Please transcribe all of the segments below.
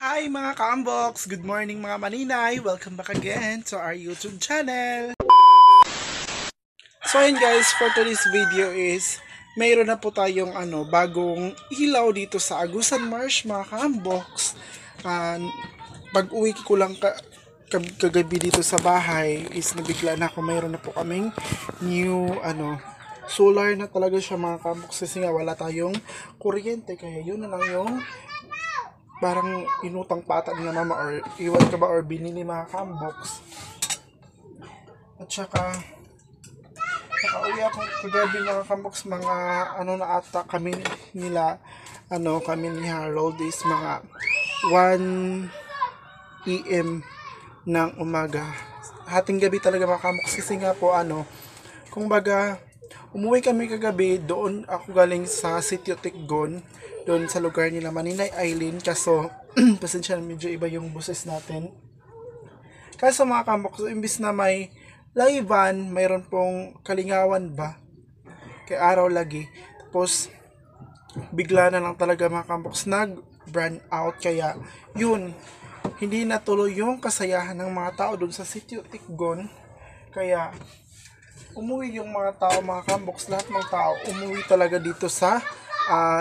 Hi mga ka-unbox! Good morning mga maninay! Welcome back again to our YouTube channel! So ayun guys, for today's video is mayroon na po tayong bagong ilaw dito sa Agusan Marsh mga ka-unbox. Pag uwi ko lang kagabi dito sa bahay is nabigla na ako, mayroon na po kaming new solar na talaga siya mga ka-unbox, kasi nga wala tayong kuryente, kaya yun na lang yung parang inutang pata ni mama or iwan ka ba or binili mga ka-unbox. At saka nakauwi ako kagabi mga ka-unbox, mga na ata kami nila, kami ni Harold is mga 1 PM ng umaga. Hating gabi talaga mga ka-unbox, kasi nga po kung baga umuwi kami kagabi, doon ako galing sa Sitio Tiggon, doon sa lugar nila Maninay Island. Kaso pasensya na, medyo iba yung boses natin. Kaso mga ka-unbox, imbis na may livean, mayroon pong kalingawan ba kay araw lagi, tapos bigla na lang talaga mga ka-unbox nag brand out, kaya yun, hindi natuloy yung kasayahan ng mga tao doon sa Sitio Tiggon. Kaya umuwi yung mga tao mga ka-unbox, lahat ng tao umuwi talaga dito sa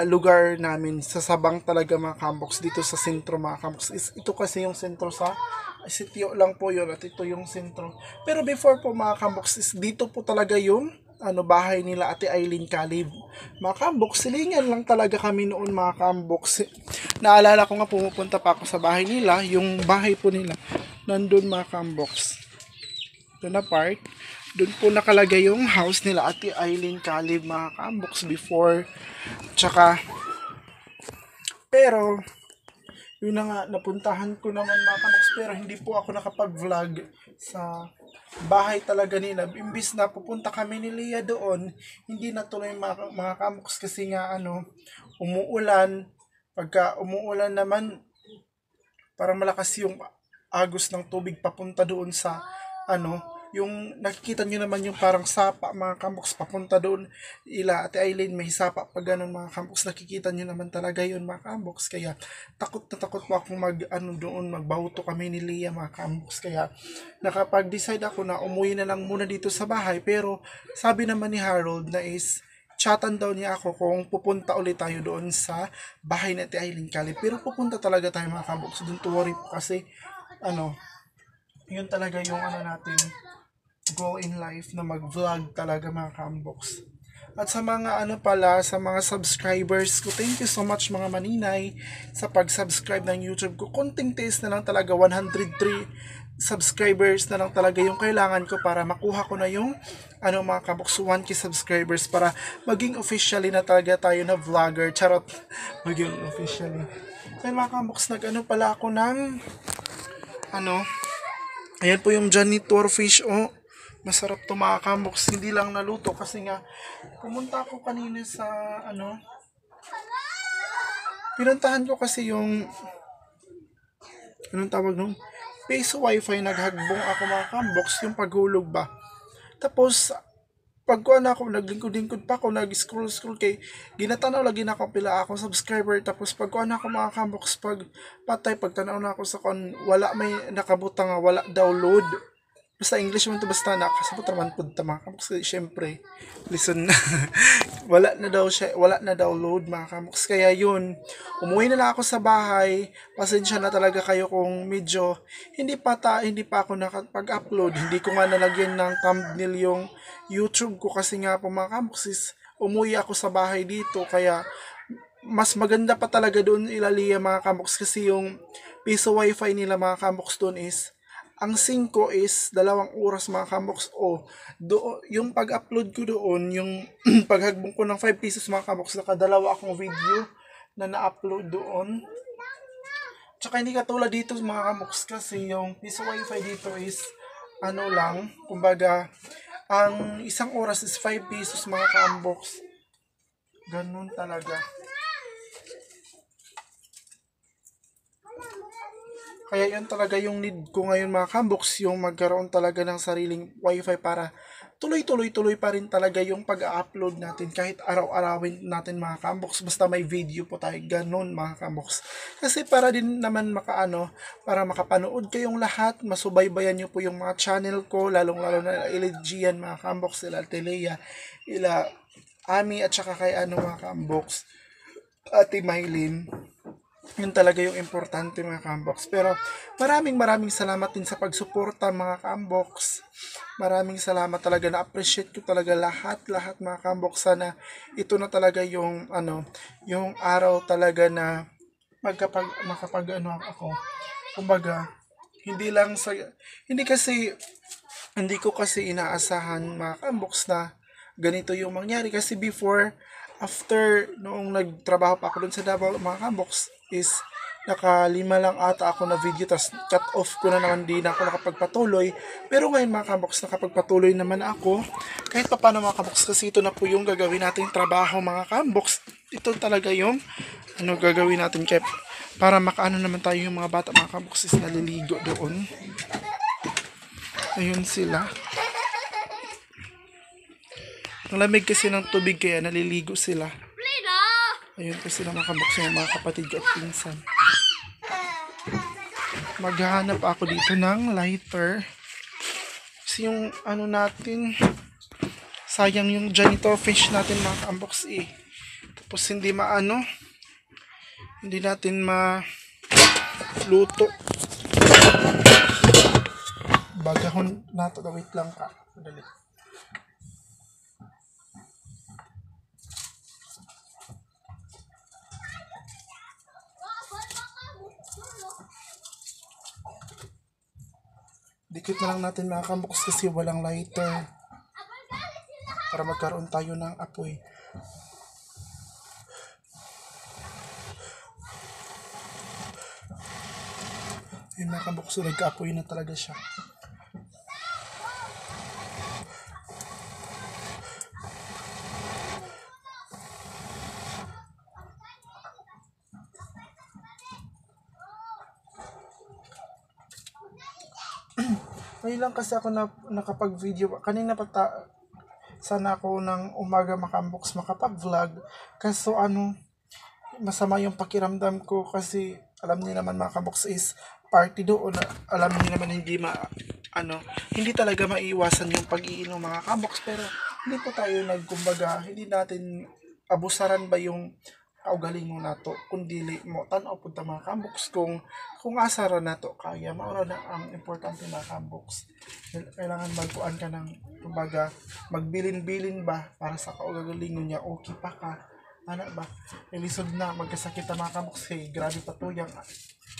lugar namin, sa Sabang talaga mga ka-unbox, dito sa sentro mga ka-unbox. Ito kasi yung sentro, sa sitio lang po yun, at ito yung sentro. Pero before po mga ka-unbox is dito po talaga yung bahay nila Ate Eileen Calib mga ka-unbox. Silingan lang talaga kami noon mga ka-unbox. Naalala ko nga, pumupunta pa ako sa bahay nila, yung bahay po nila nandun mga ka-unbox, doon na part. Doon po nakalagay yung house nila Ate Eileen Calib mga ka-unbox before. Tsaka pero yun na nga, napuntahan ko naman mga ka-unbox, pero hindi po ako nakapag-vlog sa bahay talaga nila. Imbis na pupunta kami ni Leah doon, hindi natuloy mga ka-unbox, kasi nga umuulan. Pagka umuulan naman, parang malakas yung agos ng tubig papunta doon sa yung nakikita nyo naman yung parang sapa mga ka-unbox papunta doon ila Ate Eileen, may sapa pa ganun mga ka-unbox, nakikita nyo naman talaga yun mga ka-unbox. Kaya takot na takot po akong doon magbahuto kami ni Leah mga ka-unbox. Kaya nakapag-decide ako na umuwi na lang muna dito sa bahay. Pero sabi naman ni Harold na is chatan daw niya ako kung pupunta ulit tayo doon sa bahay ni Ate Eileen Calib. Pero pupunta talaga tayo mga ka-unbox, don't worry po, kasi yun talaga yung natin goal in life, na mag-vlog talaga mga ka-unbox. At sa mga sa mga subscribers ko, thank you so much mga maninay sa pag-subscribe ng YouTube ko. Konting taste na lang talaga, 103 subscribers na lang talaga yung kailangan ko para makuha ko na yung mga ka-unbox 1K subscribers, para maging officially na talaga tayo na vlogger. Charot, maging officially. Kaya mga ka-unbox, pala ako ng ayan po yung janitor fish. Masarap to mga ka-unbox, hindi lang naluto kasi nga pumunta ako kanina sa pinuntahan ko kasi yung anong tawag nung Peso Wi-Fi. Naghagbong ako mga ka-unbox, yung paghulog ba. Tapos pag ako naglingkod-lingkod pa ako, nag-scroll kay ginatanaw lagi na ako pila ako subscriber. Tapos pag ako mga ka-unbox, pag pagtanaw na ako sa wala, may nakabutang nga wala download. Basta English man to, basta nakasabot naman po mga ka-unbox. Syempre, listen na. wala na daw load mga ka-unbox. Kaya yun, umuwi na lang ako sa bahay. Pasensya na talaga kayo kung medyo hindi pa ako nakapag-upload. Hindi ko nga nalagyan ng thumbnail yung YouTube ko, kasi nga po mga ka-unbox, umuwi ako sa bahay dito. Kaya mas maganda pa talaga doon ilalia mga ka-unbox, kasi yung piso wifi nila mga ka-unbox doon is ang 5 is 2 oras mga ka-unbox. Yung pag-upload ko doon, yung paghagbong ko ng 5 pesos mga ka-unbox, nakadalawa akong video na na-upload doon. Tsaka hindi katulad dito mga ka-unbox, kasi yung piso wifi dito is lang, kumbaga ang 1 oras is 5 pesos mga ka-unbox. Ganun talaga. Kaya yun talaga yung need ko ngayon mga ka-unbox, yung magkaroon talaga ng sariling wifi para tuloy-tuloy pa rin talaga yung pag-upload natin kahit araw-arawin natin mga kamboks, basta may video po tayo, ganun mga kamboks. Kasi para din naman para makapanood kayong lahat, masubaybayan nyo po yung mga channel ko, lalong-lalo na Iligian mga kamboks, ila Telea, ila Ami at saka kay mga kamboks, Ate Maylin. Yun talaga yung importante mga kamboks. Pero maraming salamat din sa pagsuporta mga kamboks. Maraming salamat talaga, na-appreciate ko talaga lahat mga kamboks. Sana ito na talaga yung yung araw talaga na ako. Kumbaga, hindi ko kasi inaasahan mga kamboks na ganito yung mangyari, kasi after noong nagtrabaho pa ako dun sa Davao mga kamboks is nakalima lang ata ako na video, tas cut off ko na naman, di na ako nakapagpatuloy. Pero ngayon mga kamboks, nakapagpatuloy naman ako kahit pa paano mga kamboks, kasi ito na po yung gagawin nating trabaho mga kamboks. Ito talaga yung gagawin natin, kaya para makaano naman tayo. Yung mga bata mga kamboks is naliligo doon, ayun sila. Ang lamig kasi ng tubig kaya naliligo sila. Ayun kasi mga kamboks, yung mga kapatid ko at pinsan. Maghahanap ako dito ng lighter. Kasi yung natin, sayang yung janitor fish natin mga kamboks Tapos hindi natin maluto. Bagahon nato, wait lang ka. Dali. Dikit na lang natin mga kamboks kasi walang lighter para magkaroon tayo ng apoy. Ayun mga kamboks, nagka-apoy na talaga siya. Ngayon lang kasi ako nakapag-video. Kanina sana ako ng umaga makamboks makapag-vlog. Kaso masama yung pakiramdam ko kasi alam niyo naman mga kamboks is party doon. Alam niyo naman hindi talaga maiiwasan yung pag-iinom mga kamboks. Pero hindi po tayo hindi natin abusaran ba yung kaugalingon nato, kundi mo tanaw punta mga kamboks kung asara nato kaya maura na ang importante mga kamboks. Kailangan magkuan ka ng kumbaga magbilin-bilin ba para sa kaugalingon niya, okay pa ka ba ilisod na magkasakit na mga kamboks. Grabe pa to yung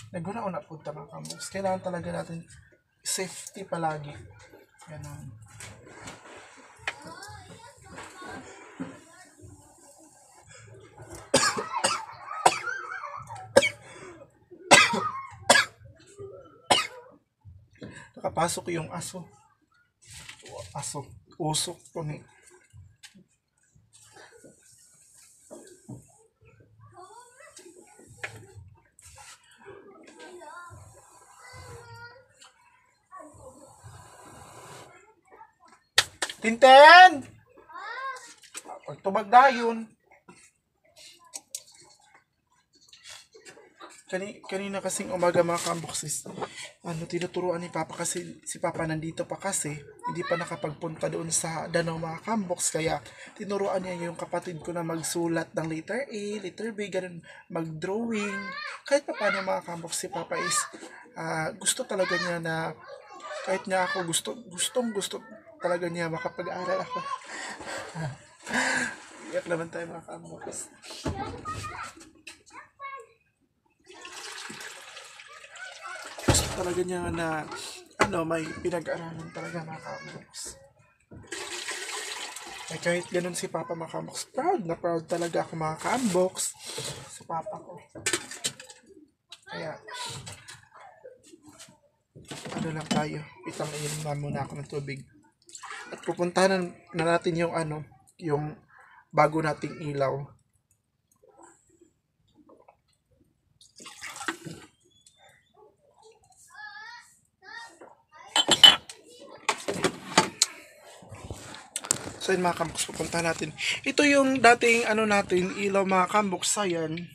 naguna-una punta mga kamboks. Kailangan talaga natin safety palagi. Ganun. Nakapasok yung aso. Usok po ni. Tinten! Pagtubag dayon. Kanina kasing umaga mga kamboksis, tinuturuan ni Papa kasi si Papa nandito pa kasi, hindi pa nakapagpunta doon sa Danau mga kamboks, kaya tinuruan niya yung kapatid ko na magsulat ng letter A, letter B, ganun, mag-drawing. Kahit pa paano mga kamboks, si Papa is gusto talaga niya na, kahit nga ako gusto talaga niya makapag-aral ako. Iyak naman tayo mga kamboks. Talaga niya na may pinag-aralan talaga mga kamboks. Kahit ganun si Papa mga kamboks, proud talaga ako mga kamboks sa Papa ko. Kaya lang tayo, itang inom na muna ako ng tubig at pupuntahan na natin yung yung bago nating ilaw. So yun mga kamboks, pupunta natin. Ito yung dating ano natin, ilaw mga kamboks. Ayan.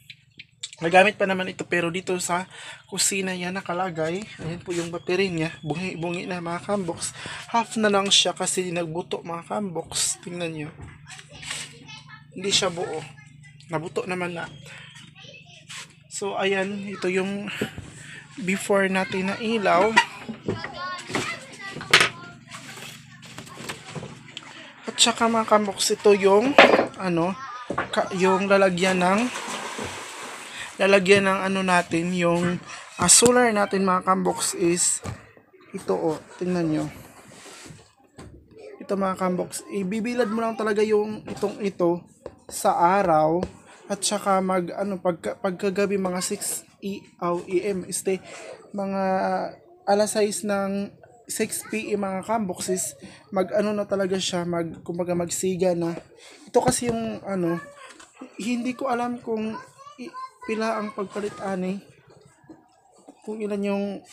Nagamit pa naman ito pero dito sa kusina yan nakalagay. Ayan po yung battery niya. Bungi-bungi na mga kamboks. Half na lang siya kasi nagbuto mga kamboks. Tingnan nyo. Hindi siya buo. Nabuto naman na. So ayan, ito yung before natin na ilaw. At saka mga kamboks, ito yung ano, yung lalagyan ng ano natin, yung solar natin mga kamboks is ito tingnan nyo. Ito mga kamboks, ibibilad mo lang talaga yung ito sa araw at saka pagkagabi mga 6 AM mga alas 6 ng 6 PM mga kamboks is na talaga siya, kumbaga magsiga na. Ito kasi yung hindi ko alam kung pila ang pagpalit kung ilan yung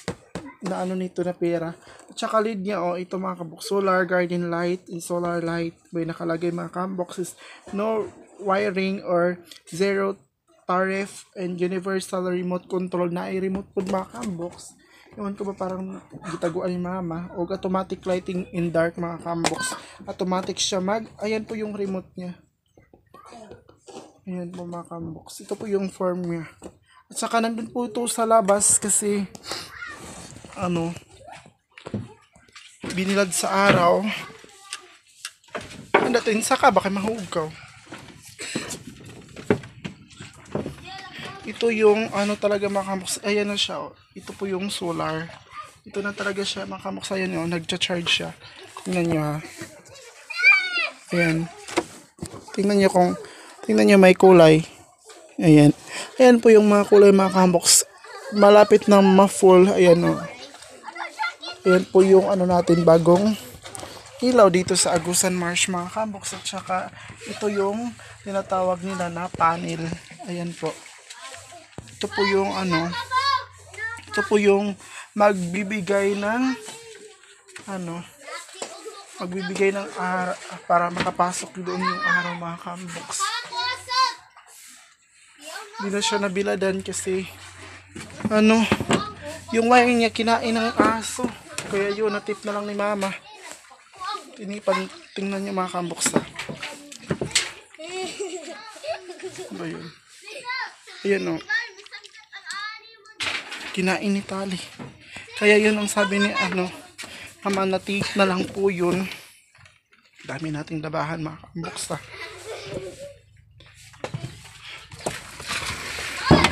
nito na pera. At saka lead niya ito mga kamboks, solar garden light and solar light. May nakalagay mga kamboks is no wiring or zero tariff and universal remote control na remote po mga kamboks. Ewan ko ba parang gitaguan ni mama. O automatic lighting in dark mga kamboks. Automatic siya ayan po yung remote niya. Ayan po mga kamboks. Ito po yung form niya. At saka nandun po ito sa labas kasi binilad sa araw. Ang dating saka baka mahugaw. Ito yung talaga mga kamboks. Ayan na siya. Ito po yung solar. Ito na talaga siya mga kamboks. Ayan nagcha-charge siya. Tingnan nyo ha. Ayan. Tingnan nyo may kulay. Ayan. Ayan po yung mga kulay mga kamboks. Malapit na ma-full. Ayan Ayan po yung natin bagong ilaw dito sa Agusan Marsh mga kamboks. At saka ito yung tinatawag nila na panel. Ayan po. Ito po yung ito po yung magbibigay ng para makapasok doon yung araw mga kamboks. Hindi na siya nabiladan kasi yung wiring niya kinain ng aso. Kaya yun, natip na lang ni mama. Tingnan niyo mga kamboks ba yun? Ayan kinain ni tali. Kaya yun ang sabi ni natip na lang po yun. Dami nating labahan mga kamboks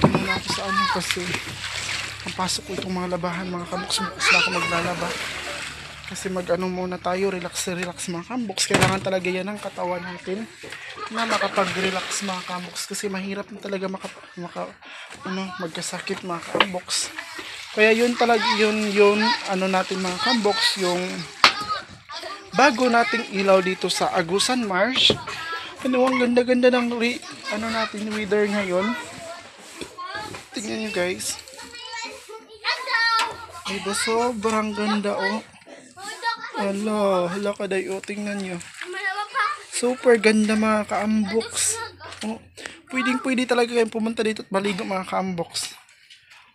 muna ako sa kasi ang pasok ko itong mga labahan mga kamboks. Bukas na ako maglalaba kasi muna tayo, relax mga kamboks. Kailangan talaga yan ng katawan natin na makapag-relax mga kamboks kasi mahirap na talaga magkasakit mga kamboks. Kaya yun talaga yun natin mga kamboks, yung bago nating ilaw dito sa Agusan Marsh. Ang ganda-ganda ng natin weather ngayon. Tingnan nyo guys. Diba sobrang ganda hala kaday tingnan nyo. Super ganda mga kaamboks. Pwede talaga kayong pumunta dito at maligo mga kaamboks.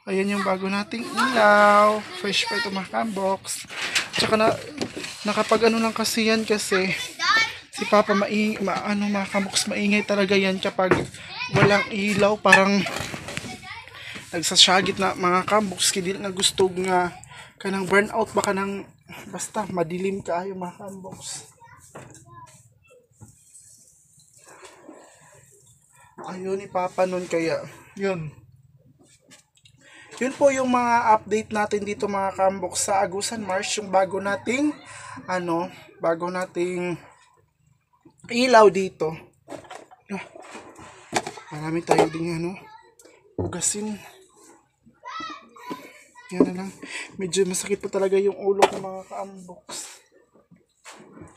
Ayan yung bago nating ilaw. Fresh pa ito mga kaamboks. Tsaka nakapag lang kasi yan kasi si Papa mga kaamboks, maingay talaga yan kapag walang ilaw. Parang nagsasyagit na mga kamboks, kaya di na gusto nga kanang burnout baka nang basta madilim kaayo mga kamboks. Ayun ni Papa nun, kaya yun po yung mga update natin dito mga kamboks sa Agusan Marsh, yung bago nating ilaw dito. Marami tayo din ugasin. Yan na lang. Medyo masakit po talaga yung ulo ko mga kaamboks.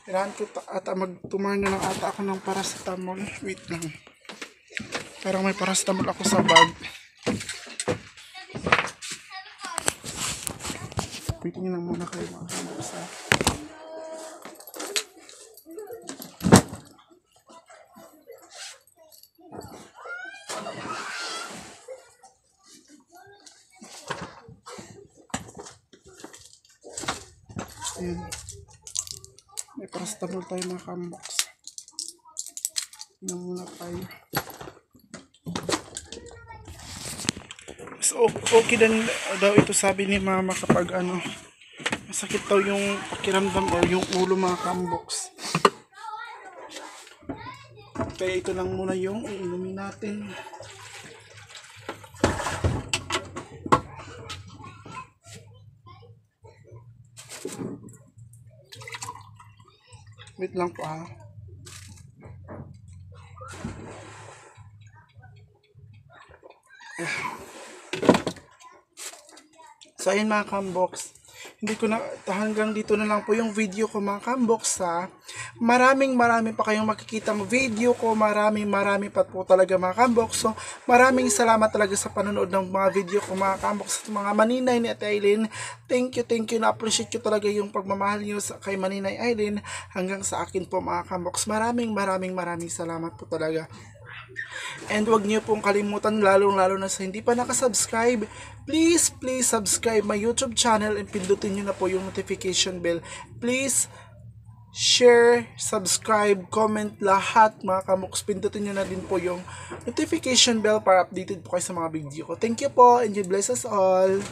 Kailangan ko magtumar na lang ata ako ng paracetamol. Wait lang. Parang may paracetamol ako sa bag. Wait nyo lang muna kayo mga kaamboks. Ayan. May paracetamol tayo mga kambox. Inom muna tayo. So, okay din daw ito sabi ni mama kapag masakit daw yung pakiramdam or yung ulo mga kambox. Kaya ito lang muna yung iinumin natin. Wait lang po ha. So ayun mga kambox, hindi ko na hanggang dito na lang po yung video ko mga kambox ha. Maraming pa kayong makikita mo video ko, maraming pa po talaga mga kambox. So maraming salamat talaga sa panonood ng mga video ko mga kambox at mga Maninay ni Ate Aileen. Thank you, na appreciate ko talaga yung pagmamahal niyo kay Maninay Aileen hanggang sa akin po mga kambox. Maraming salamat po talaga. And wag niyo pong kalimutan, lalong-lalo na sa hindi pa nakasubscribe, please subscribe my YouTube channel and pindutin niyo na po yung notification bell. Please share, subscribe, comment, lahat mga kamoks. Pindutin niyo na din po yung notification bell para updated po kayo sa mga video ko. Thank you po and God bless us all.